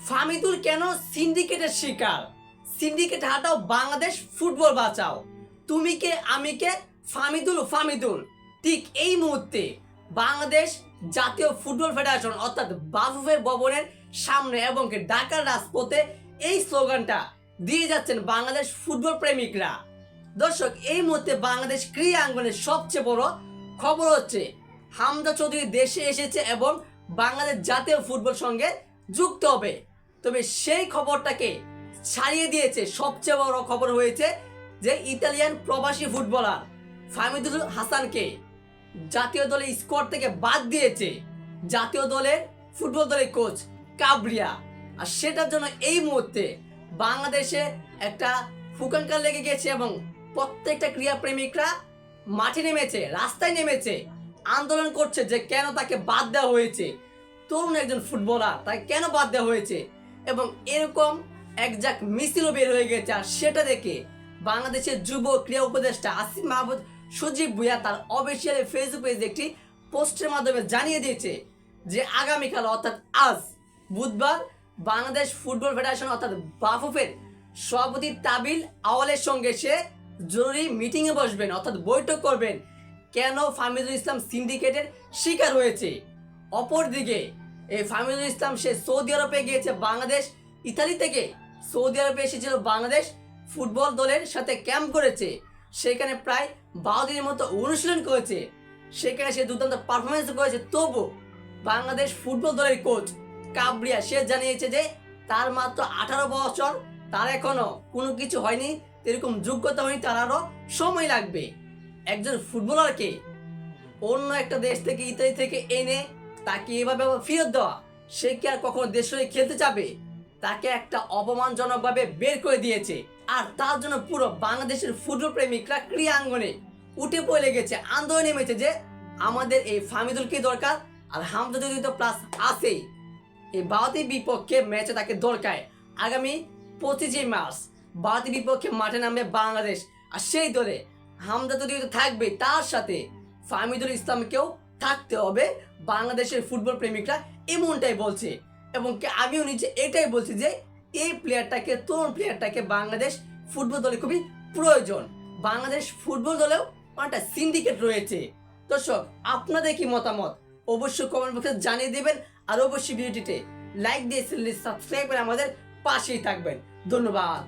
ফামিদুল কেন সিন্ডিকেটের শিকার? সিন্ডিকেট হাটাও, বাংলাদেশ ফুটবল বাঁচাও। তুমি কে আমি কে, ফামিদুল ফামিদুল। ঠিক এই মুহূর্তে বাংলাদেশ জাতীয় ফুটবল ফেডারেশন অর্থাৎ বাফুফের ভবনের সামনে এবং ঢাকার রাজপথে এই স্লোগানটা দিয়ে যাচ্ছেন বাংলাদেশ ফুটবল প্রেমিকরা। দর্শক, এই মুহূর্তে বাংলাদেশ ক্রীড়া আঙ্গনের সবচেয়ে বড় খবর হচ্ছে হামজা চৌধুরী দেশে এসেছে এবং বাংলাদেশ জাতীয় ফুটবল সঙ্গে যুক্ত হবে। তবে সেই খবরটাকে ছাড়িয়ে দিয়েছে সবচেয়ে বড় খবর হয়েছে যে ইতালিয়ান প্রবাসী ফুটবলার ফাহমিদুল হাসানকে জাতীয় দলের স্কোয়াড থেকে বাদ দিয়েছে জাতীয় দলের ফুটবল দলের কোচ কাবরিয়া। আর সেটার জন্য এই মুহূর্তে বাংলাদেশে একটা ফুকাঙ্কার লেগে গেছে এবং প্রত্যেকটা ক্রীড়া প্রেমিকরা মাঠে নেমেছে, রাস্তায় নেমেছে, আন্দোলন করছে যে কেন তাকে বাদ দেওয়া হয়েছে। তরুণ একজন ফুটবলার, তাকে কেন বাদ দেওয়া হয়েছে এবং এরকম একজাক মিছিলও বের হয়ে গেছে। আর সেটা দেখে বাংলাদেশের যুব ক্রীড়া উপদেষ্টা আসিফ মাহমুদ সজীব ভুঁইয়া তার অফিসিয়াল ফেসবুক পেজে একটি পোস্টের মাধ্যমে জানিয়ে দিয়েছে যে আগামীকাল অর্থাৎ আজ বুধবার বাংলাদেশ ফুটবল ফেডারেশন অর্থাৎ বাফুফের সভাপতি তাবিল আওয়ালের সঙ্গে সে জরুরি মিটিংয়ে বসবেন অর্থাৎ বৈঠক করবেন কেন ফাহমিদুল ইসলাম সিন্ডিকেটের শিকার হয়েছে। অপরদিকে এই ফাহমিদুল ইসলাম সে সৌদি আরবে গিয়েছে, বাংলাদেশ ইতালি থেকে সৌদি আরবে এসেছিল, বাংলাদেশ ফুটবল দলের সাথে ক্যাম্প করেছে, সেখানে প্রায় 12 দিনের মতো অনুশীলন করেছে, সেখানে সে দুর্দান্ত পারফরমেন্স করেছে। তবু বাংলাদেশ ফুটবল দলের কোচ কাবরিয়া সে জানিয়েছে যে তার মাত্র 18 বছর, তার এখনো কোনো কিছু হয়নি, এরকম যোগ্যতা হয়নি, তার আরও সময় লাগবে। একজন ফুটবলারকে অন্য একটা দেশ থেকে ইতালি থেকে এনে তাকে এভাবে ফেরত দেওয়া, সে কি আর কখনো দেশ হয়ে খেলতে যাবে? তাকে একটা অপমানজনকভাবে বের করে দিয়েছে। আর তার জন্য পুরো বাংলাদেশের ফুটবল প্রেমিকরা ক্রীড়াঙ্গনে উঠে পড়ে গেছে, আন্দোলনে নেমেছে যে আমাদের এই ফাহমিদুলকে দরকার। আর হামজা চৌধুরী তো প্লাস আছেই, এই ভারতের বিপক্ষে ম্যাচে তাকে দরকার। আগামী 25 মার্চ ভারতের বিপক্ষে মাঠে নামবে বাংলাদেশ, আর সেই দলে হামজা চৌধুরী তো থাকবে, তার সাথে ফাহমিদুল ইসলামকেও থাকতে হবে। বাংলাদেশের ফুটবল প্রেমিকরা এমনটাই বলছে এবং আমিও নিজে এটাই বলছি যে এই প্লেয়ারটাকে, তরুণ প্লেয়ারটাকে বাংলাদেশ ফুটবল দলে খুবই প্রয়োজন। বাংলাদেশ ফুটবল দলেও অনেকটা সিন্ডিকেট রয়েছে। দর্শক, আপনাদের কি মতামত অবশ্যই কমেন্ট বক্সে জানিয়ে দেবেন। আর অবশ্যই ভিডিওটিতে লাইক দিয়ে সাবস্ক্রাইব করে আমাদের পাশেই থাকবেন। ধন্যবাদ।